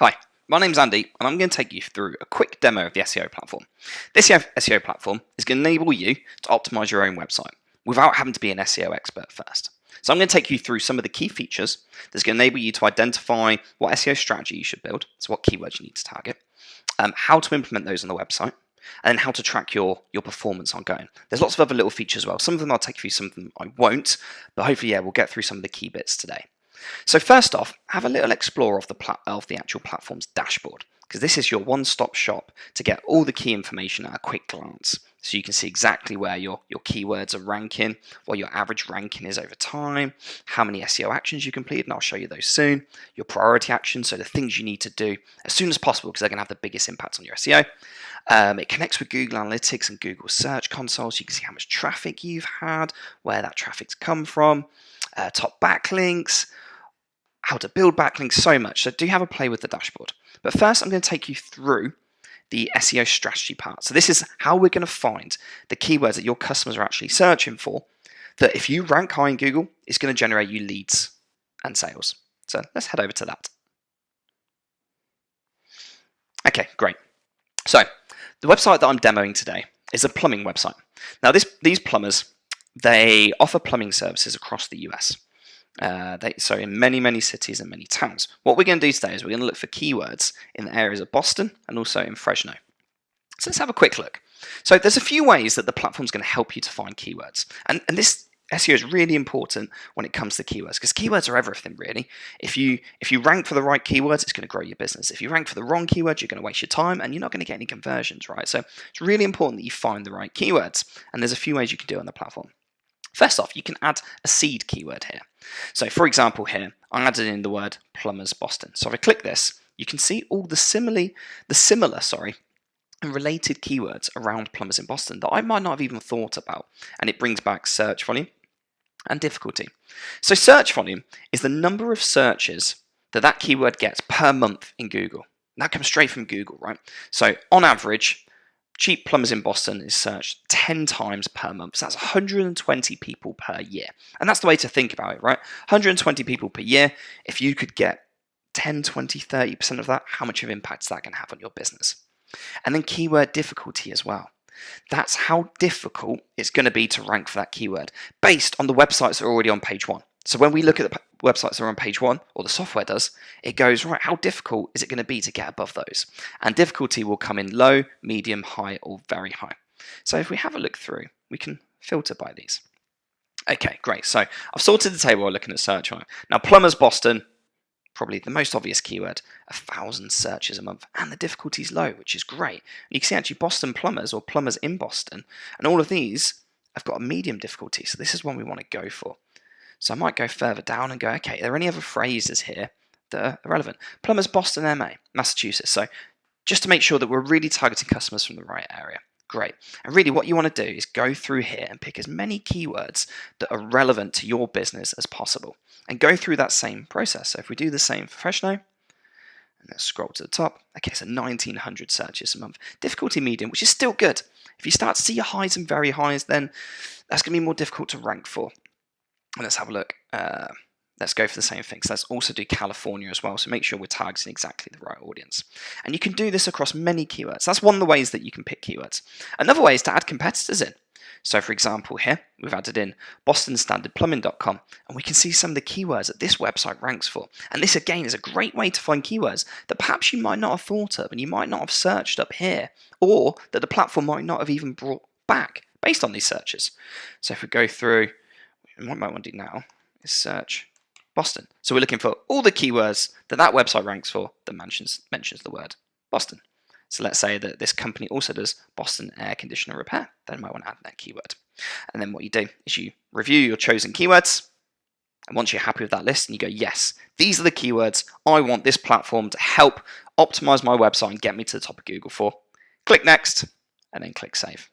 Hi, my name's Andy, and I'm going to take you through a quick demo of the SEO platform. This SEO platform is going to enable you to optimize your own website without having to be an SEO expert first. So I'm going to take you through some of the key features that's going to enable you to identify what SEO strategy you should build, so what keywords you need to target, how to implement those on the website, and then how to track your performance ongoing. There's lots of other little features as well. Some of them I'll take you through, some of them I won't, but hopefully, we'll get through some of the key bits today. So first off, have a little explore of the actual platform's dashboard, because this is your one-stop shop to get all the key information at a quick glance. So you can see exactly where your keywords are ranking, what your average ranking is over time, how many SEO actions you completed, and I'll show you those soon, your priority actions, so the things you need to do as soon as possible because they're going to have the biggest impact on your SEO. It connects with Google Analytics and Google Search Console, so you can see how much traffic you've had, where that traffic's come from, top backlinks, how to build backlinks, so much. So do have a play with the dashboard. But first, I'm going to take you through the SEO strategy part. So this is how we're going to find the keywords that your customers are actually searching for, that if you rank high in Google, it's going to generate you leads and sales. So let's head over to that. Okay, great. So the website that I'm demoing today is a plumbing website. Now these plumbers, they offer plumbing services across the US. So in many cities and many towns. What we're going to do today is we're going to look for keywords in the areas of Boston and also in Fresno. So let's have a quick look. So there's a few ways that the platform's going to help you to find keywords. And this SEO is really important when it comes to keywords, because keywords are everything, really. If you rank for the right keywords, it's going to grow your business. If you rank for the wrong keywords, you're going to waste your time and you're not going to get any conversions, right? So it's really important that you find the right keywords. And there's a few ways you can do it on the platform. First off, you can add a seed keyword here. So for example here, I added in the word plumbers Boston. So if I click this, you can see all the similar and related keywords around plumbers in Boston that I might not have even thought about. And it brings back search volume and difficulty. So search volume is the number of searches that keyword gets per month in Google. And that comes straight from Google, right? So on average, cheap plumbers in Boston is searched 10 times per month. So that's 120 people per year. And that's the way to think about it, right? 120 people per year. If you could get 10, 20, 30% of that, how much of impact is that going to have on your business? And then keyword difficulty as well. That's how difficult it's going to be to rank for that keyword based on the websites that are already on page one. So when we look at the websites that are on page one, or the software does, it goes, right, how difficult is it going to be to get above those? And difficulty will come in low, medium, high, or very high. So if we have a look through, we can filter by these. Okay, great. So I've sorted the table while looking at search volume. Now, plumbers Boston, probably the most obvious keyword, 1,000 searches a month, and the difficulty is low, which is great. And you can see actually Boston plumbers or plumbers in Boston, and all of these have got a medium difficulty. So this is one we want to go for. So I might go further down and go, okay, are there any other phrases here that are relevant? Plumbers Boston, MA, Massachusetts. So just to make sure that we're really targeting customers from the right area. Great. And really what you want to do is go through here and pick as many keywords that are relevant to your business as possible and go through that same process. So if we do the same for Fresno, and let's scroll to the top. Okay, so 1,900 searches a month. Difficulty medium, which is still good. If you start to see your highs and very highs, then that's going to be more difficult to rank for. And let's have a look. Let's go for the same thing. So let's also do California as well. So make sure we're targeting exactly the right audience. And you can do this across many keywords. That's one of the ways that you can pick keywords. Another way is to add competitors in. So for example here, we've added in bostonstandardplumbing.com, and we can see some of the keywords that this website ranks for. And this again is a great way to find keywords that perhaps you might not have thought of and you might not have searched up here, or that the platform might not have even brought back based on these searches. So if we go through, what I might want to do now is search Boston. So we're looking for all the keywords that website ranks for that mentions the word Boston. So let's say that this company also does Boston air conditioner repair. Then I might want to add that keyword. And then what you do is you review your chosen keywords. And once you're happy with that list and you go, yes, these are the keywords I want this platform to help optimize my website and get me to the top of Google for, click next and then click save.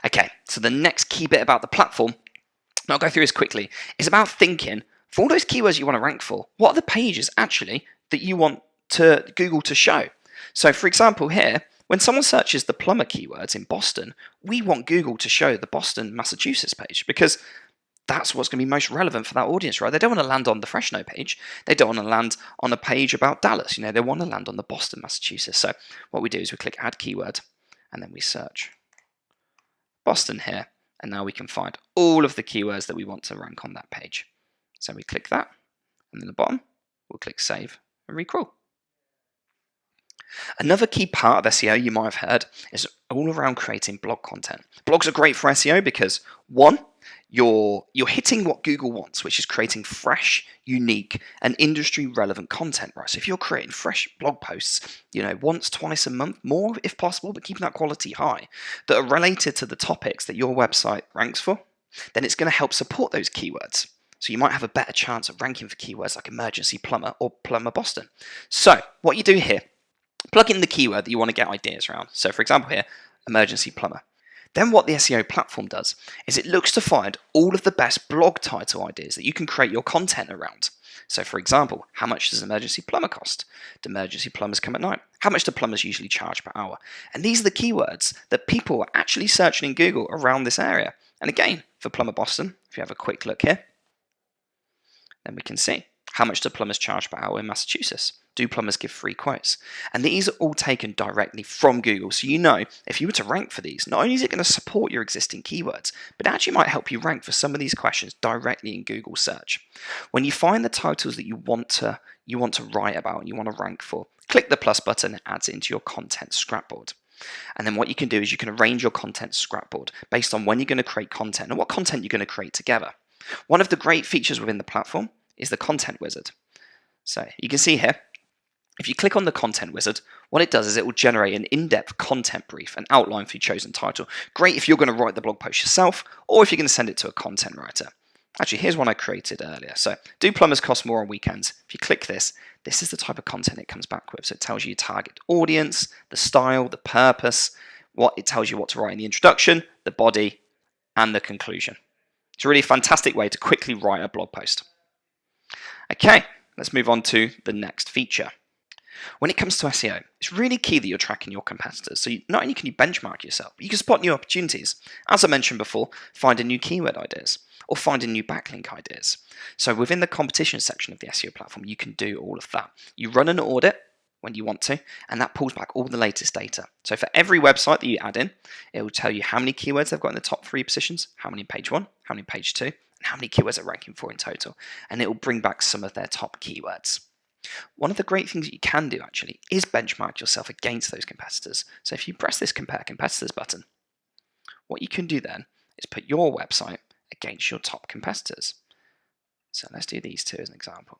Okay, so the next key bit about the platform, and I'll go through this quickly, is about thinking for all those keywords you want to rank for, what are the pages actually that you want Google to show? So for example here, when someone searches the plumber keywords in Boston, we want Google to show the Boston, Massachusetts page because that's what's going to be most relevant for that audience, right? They don't want to land on the Fresno page. They don't want to land on a page about Dallas. They want to land on the Boston, Massachusetts. So what we do is we click add keyword and then we search Boston here. And now we can find all of the keywords that we want to rank on that page. So we click that, and then at the bottom, we'll click save and recrawl. Another key part of SEO you might have heard is all around creating blog content. Blogs are great for SEO because, one, you're hitting what Google wants, which is creating fresh, unique, and industry-relevant content, right? So if you're creating fresh blog posts, once, twice a month, more if possible, but keeping that quality high, that are related to the topics that your website ranks for, then it's going to help support those keywords. So you might have a better chance of ranking for keywords like emergency plumber or plumber Boston. So what you do here, plug in the keyword that you want to get ideas around. So for example here, emergency plumber. Then what the SEO platform does is it looks to find all of the best blog title ideas that you can create your content around. So for example, how much does an emergency plumber cost? Do emergency plumbers come at night? How much do plumbers usually charge per hour? And these are the keywords that people are actually searching in Google around this area. And again, for plumber Boston, if you have a quick look here, then we can see how much do plumbers charge per hour in Massachusetts? Do plumbers give free quotes? And these are all taken directly from Google. So if you were to rank for these, not only is it going to support your existing keywords, but it actually might help you rank for some of these questions directly in Google search. When you find the titles that you want to write about and you want to rank for, click the plus button and it adds it into your content scrapboard. And then what you can do is you can arrange your content scrapboard based on when you're going to create content and what content you're going to create together. One of the great features within the platform is the content wizard. So you can see here, if you click on the content wizard, what it does is it will generate an in-depth content brief, an outline for your chosen title. Great if you're going to write the blog post yourself, or if you're going to send it to a content writer. Actually, here's one I created earlier. So, do plumbers cost more on weekends? If you click this is the type of content it comes back with. So it tells you your target audience, the style, the purpose, it tells you what to write in the introduction, the body, and the conclusion. It's a really fantastic way to quickly write a blog post. Okay, let's move on to the next feature. When it comes to SEO, it's really key that you're tracking your competitors. So not only can you benchmark yourself, but you can spot new opportunities. As I mentioned before, finding new keyword ideas or finding new backlink ideas. So within the competition section of the SEO platform, you can do all of that. You run an audit when you want to, and that pulls back all the latest data. So for every website that you add in, it will tell you how many keywords they've got in the top 3 positions, how many in page 1, how many in page 2, and how many keywords they're ranking for in total. And it will bring back some of their top keywords. One of the great things that you can do actually is benchmark yourself against those competitors. So if you press this compare competitors button, what you can do then is put your website against your top competitors. So let's do these two as an example.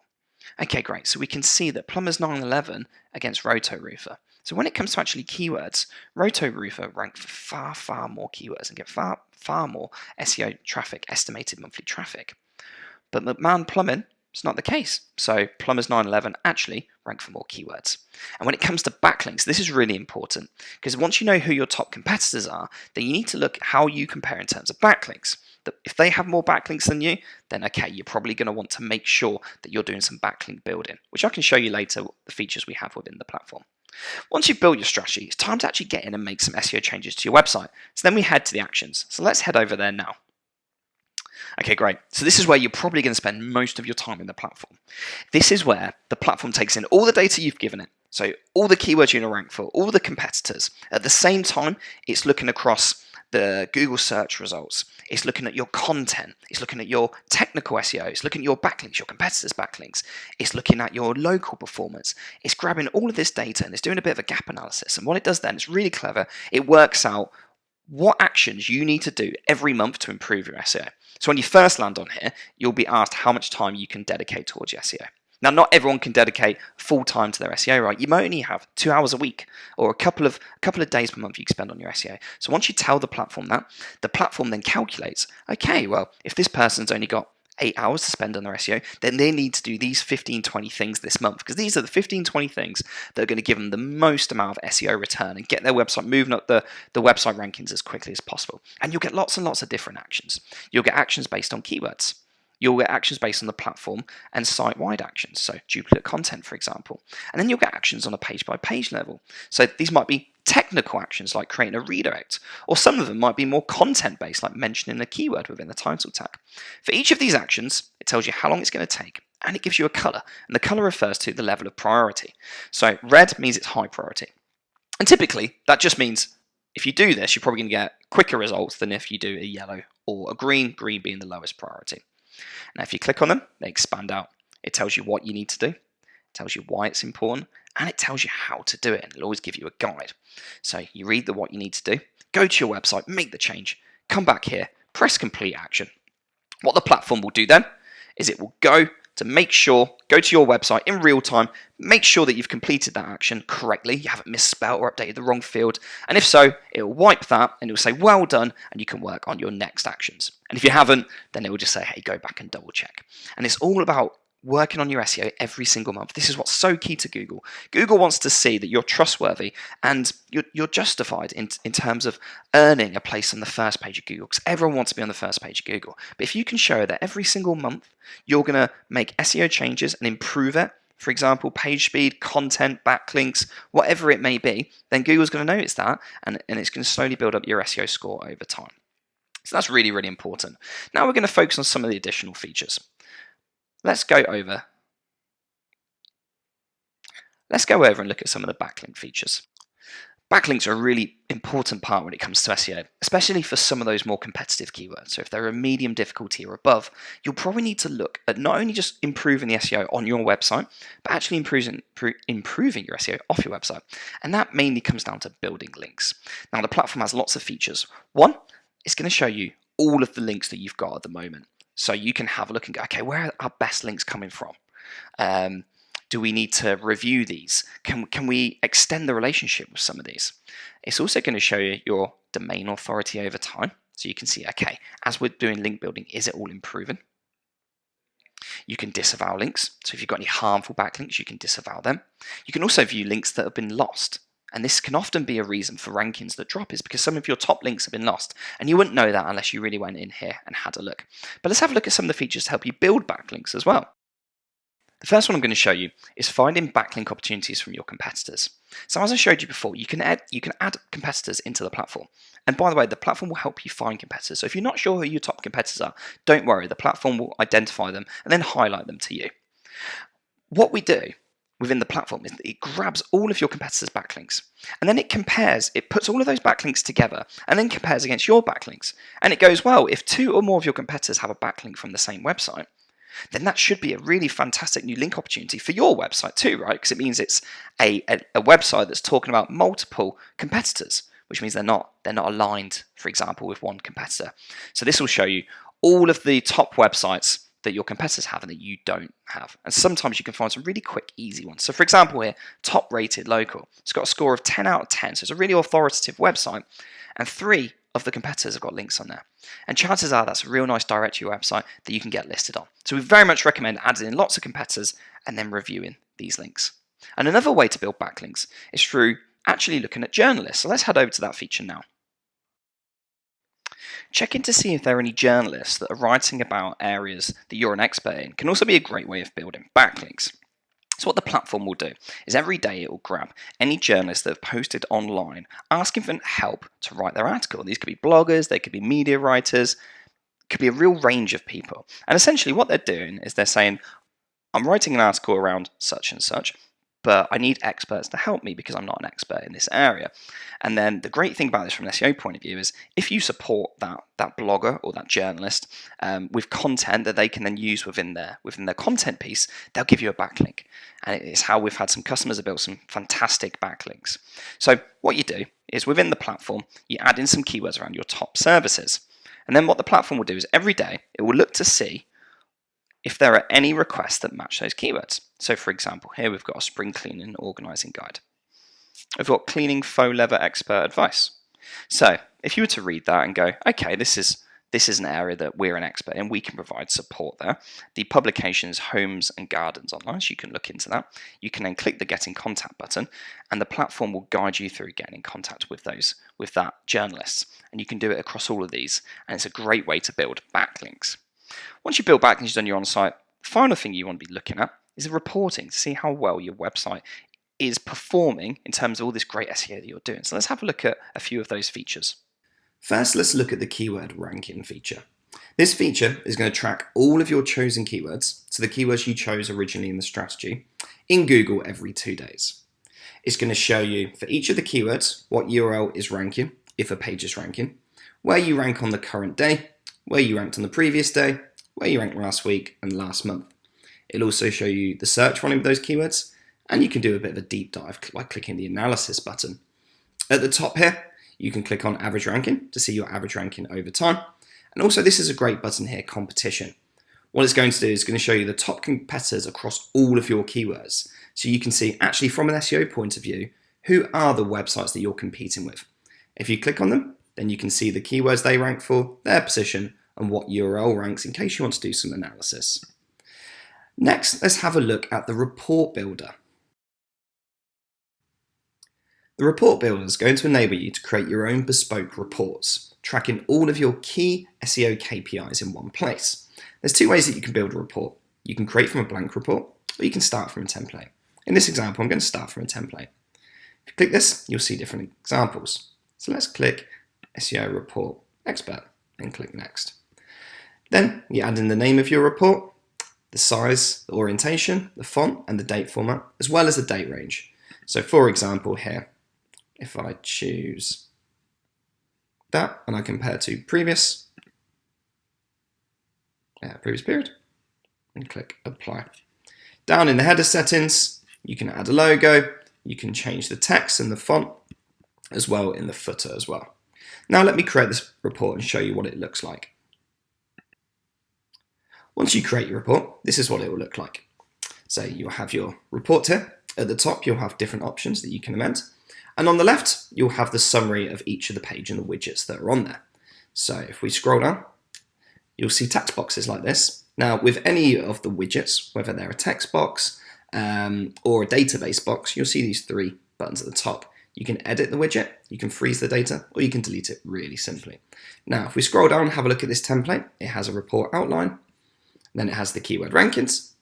Okay, great. So we can see that Plumbers 911 against Roto-Roofer. So when it comes to actually keywords, Roto-Roofer rank for far, far more keywords and get far, far more SEO traffic, estimated monthly traffic. But McMahon Plumbing, it's not the case. So Plumbers 911 actually rank for more keywords. And when it comes to backlinks, this is really important because once you know who your top competitors are, then you need to look at how you compare in terms of backlinks. That if they have more backlinks than you, then okay, you're probably going to want to make sure that you're doing some backlink building, which I can show you later the features we have within the platform. Once you've built your strategy, it's time to actually get in and make some SEO changes to your website. So then we head to the actions. So let's head over there now. Okay, great. So this is where you're probably going to spend most of your time in the platform. This is where the platform takes in all the data you've given it. So all the keywords you're going to rank for, all the competitors. At the same time, it's looking across the Google search results. It's looking at your content. It's looking at your technical SEO. It's looking at your backlinks, your competitors' backlinks. It's looking at your local performance. It's grabbing all of this data and it's doing a bit of a gap analysis. And what it does then, it's really clever. It works out what actions you need to do every month to improve your SEO. So when you first land on here, you'll be asked how much time you can dedicate towards your SEO. Now, not everyone can dedicate full time to their SEO, right? You might only have 2 hours a week or a couple of days per month you can spend on your SEO. So once you tell the platform that, the platform then calculates, okay, well, if this person's only got 8 hours to spend on their SEO, then they need to do these 15, 20 things this month, because these are the 15, 20 things that are going to give them the most amount of SEO return and get their website moving up the website rankings as quickly as possible. And you'll get lots and lots of different actions. You'll get actions based on keywords. You'll get actions based on the platform and site-wide actions, so duplicate content, for example. And then you'll get actions on a page-by-page level. So these might be technical actions like creating a redirect, or some of them might be more content-based, like mentioning a keyword within the title tag. For each of these actions, it tells you how long it's going to take, and it gives you a color, and the color refers to the level of priority. So red means it's high priority. And typically, that just means if you do this, you're probably going to get quicker results than if you do a yellow or a green being the lowest priority. Now, if you click on them, they expand out. It tells you what you need to do, it tells you why it's important, and it tells you how to do it, and it'll always give you a guide. So you read what you need to do, go to your website, make the change, come back here, press complete action. What the platform will do then is it will go to go to your website in real time, make sure that you've completed that action correctly, you haven't misspelled or updated the wrong field, and if so, it will wipe that and it will say well done, and you can work on your next actions. And if you haven't, then it will just say, hey, go back and double check. And it's all about working on your SEO every single month. This is what's so key to Google. Google wants to see that you're trustworthy and you're justified in terms of earning a place on the first page of Google, because everyone wants to be on the first page of Google. But if you can show that every single month you're going to make SEO changes and improve it, for example, page speed, content, backlinks, whatever it may be, then Google's going to notice that, and it's going to slowly build up your SEO score over time. So that's really, really important. Now we're going to focus on some of the additional features. Let's go over and look at some of the backlink features. Backlinks are a really important part when it comes to SEO, especially for some of those more competitive keywords. So if they're a medium difficulty or above, you'll probably need to look at not only just improving the SEO on your website, but actually improving your SEO off your website. And that mainly comes down to building links. Now, the platform has lots of features. One, it's going to show you all of the links that you've got at the moment. So you can have a look and go, okay, where are our best links coming from? Do we need to review these? Can we extend the relationship with some of these? It's also going to show you your domain authority over time. So you can see, okay, as we're doing link building, is it all improving? You can disavow links. So if you've got any harmful backlinks, you can disavow them. You can also view links that have been lost. And this can often be a reason for rankings that drop, is because some of your top links have been lost. And you wouldn't know that unless you really went in here and had a look. But let's have a look at some of the features to help you build backlinks as well. The first one I'm going to show you is finding backlink opportunities from your competitors. So as I showed you before, you can add competitors into the platform. And by the way, the platform will help you find competitors. So if you're not sure who your top competitors are, don't worry. The platform will identify them and then highlight them to you. What we do within the platform is that it grabs all of your competitors' backlinks, and then it puts all of those backlinks together and then compares against your backlinks. And it goes, well, if 2 or more of your competitors have a backlink from the same website, then that should be a really fantastic new link opportunity for your website too, right? Because it means it's a website that's talking about multiple competitors, which means they're not aligned, for example, with one competitor. So this will show you all of the top websites that your competitors have and that you don't have. And sometimes you can find some really quick, easy ones. So for example here, top rated local. It's got a score of 10 out of 10. So it's a really authoritative website. And 3 of the competitors have got links on there. And chances are that's a real nice direct to your website that you can get listed on. So we very much recommend adding in lots of competitors and then reviewing these links. And another way to build backlinks is through actually looking at journalists. So let's head over to that feature now. Checking to see if there are any journalists that are writing about areas that you're an expert in can also be a great way of building backlinks. So what the platform will do is every day it will grab any journalists that have posted online asking for help to write their article. These could be bloggers, they could be media writers, it could be a real range of people. And essentially what they're doing is they're saying, I'm writing an article around such and such, but I need experts to help me because I'm not an expert in this area. And then the great thing about this from an SEO point of view is if you support that blogger or that journalist with content that they can then use within their content piece, they'll give you a backlink. And it's how we've had some customers that built some fantastic backlinks. So what you do is within the platform, you add in some keywords around your top services. And then what the platform will do is every day it will look to see if there are any requests that match those keywords. So for example, here we've got a spring cleaning and organising guide. We've got cleaning faux leather expert advice. So if you were to read that and go, okay, this is an area that we're an expert in, we can provide support there. The publication is Homes and Gardens Online, so you can look into that. You can then click the Get in Contact button, and the platform will guide you through getting in contact with that journalist. And you can do it across all of these, and it's a great way to build backlinks. Once you build backlinks, you've done your on-site, the final thing you want to be looking at is the reporting to see how well your website is performing in terms of all this great SEO that you're doing. So let's have a look at a few of those features. First, let's look at the keyword ranking feature. This feature is going to track all of your chosen keywords, so the keywords you chose originally in the strategy, in Google every 2 days. It's going to show you for each of the keywords what URL is ranking, if a page is ranking, where you rank on the current day, where you ranked on the previous day, where you ranked last week and last month. It'll also show you the search volume of those keywords, and you can do a bit of a deep dive by clicking the analysis button. At the top here, you can click on average ranking to see your average ranking over time. And also this is a great button here, competition. What it's going to do is going to show you the top competitors across all of your keywords. So you can see actually from an SEO point of view, who are the websites that you're competing with. If you click on them, then you can see the keywords they rank for, their position, and what URL ranks in case you want to do some analysis. Next, let's have a look at the report builder. The report builder is going to enable you to create your own bespoke reports, tracking all of your key SEO KPIs in one place. There's two ways that you can build a report. You can create from a blank report, or you can start from a template. In this example, I'm going to start from a template. If you click this, you'll see different examples. So let's click SEO Report Expert and click Next. Then you add in the name of your report, the size, the orientation, the font, and the date format, as well as the date range. So for example here, if I choose that and I compare to previous period and click apply. Down in the header settings, you can add a logo, you can change the text and the font as well in the footer as well. Now let me create this report and show you what it looks like. Once you create your report, this is what it will look like. So you'll have your report here. At the top, you'll have different options that you can amend. And on the left, you'll have the summary of each of the page and the widgets that are on there. So if we scroll down, you'll see text boxes like this. Now, with any of the widgets, whether they're a text box or a database box, you'll see these three buttons at the top. You can edit the widget, you can freeze the data, or you can delete it really simply. Now, if we scroll down and have a look at this template, it has a report outline, then it has the keyword rankings,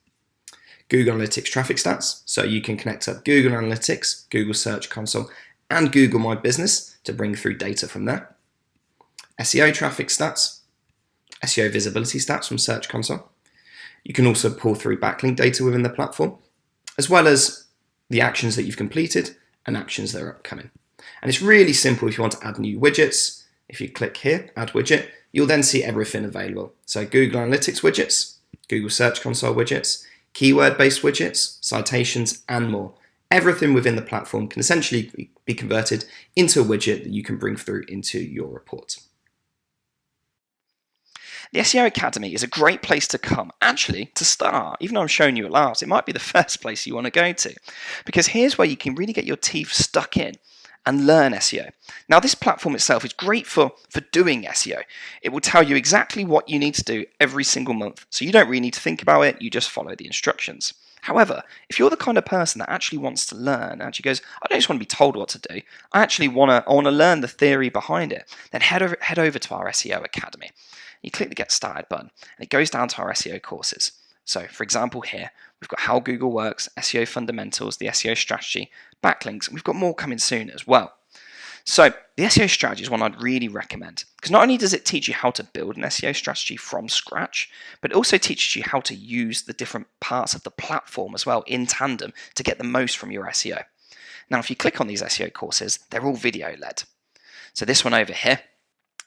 Google Analytics traffic stats, so you can connect up Google Analytics, Google Search Console, and Google My Business to bring through data from there. SEO traffic stats, SEO visibility stats from Search Console. You can also pull through backlink data within the platform, as well as the actions that you've completed and actions that are upcoming. And it's really simple if you want to add new widgets. If you click here, add widget, you'll then see everything available. So Google Analytics widgets, Google Search Console widgets, keyword-based widgets, citations, and more. Everything within the platform can essentially be converted into a widget that you can bring through into your report. The SEO Academy is a great place to come, actually, to start. Even though I'm showing you at last, it might be the first place you want to go to. Because here's where you can really get your teeth stuck in and learn SEO. Now, this platform itself is great for doing SEO. It will tell you exactly what you need to do every single month. So you don't really need to think about it, you just follow the instructions. However, if you're the kind of person that actually wants to learn, actually goes, I don't just want to be told what to do, I actually want to learn the theory behind it, then head over to our SEO Academy. You click the Get Started button, and it goes down to our SEO courses. So, for example, here, we've got How Google Works, SEO Fundamentals, the SEO Strategy, Backlinks, and we've got more coming soon as well. So, the SEO strategy is one I'd really recommend, because not only does it teach you how to build an SEO strategy from scratch, but it also teaches you how to use the different parts of the platform as well in tandem to get the most from your SEO. Now, if you click on these SEO courses, they're all video-led. So this one over here,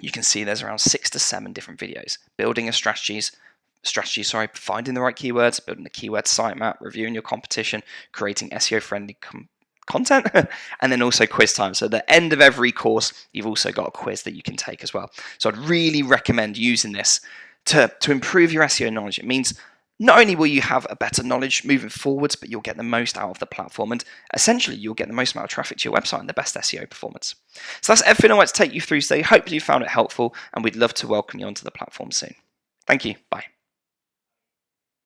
you can see there's around 6 to 7 different videos. Building a strategy, finding the right keywords, building a keyword sitemap, reviewing your competition, creating SEO-friendly content, and then also quiz time. So at the end of every course, you've also got a quiz that you can take as well. So I'd really recommend using this to improve your SEO knowledge. It means not only will you have a better knowledge moving forwards, but you'll get the most out of the platform, and essentially you'll get the most amount of traffic to your website and the best SEO performance. So that's everything I want to take you through today. Hope you found it helpful, and we'd love to welcome you onto the platform soon. Thank you. Bye.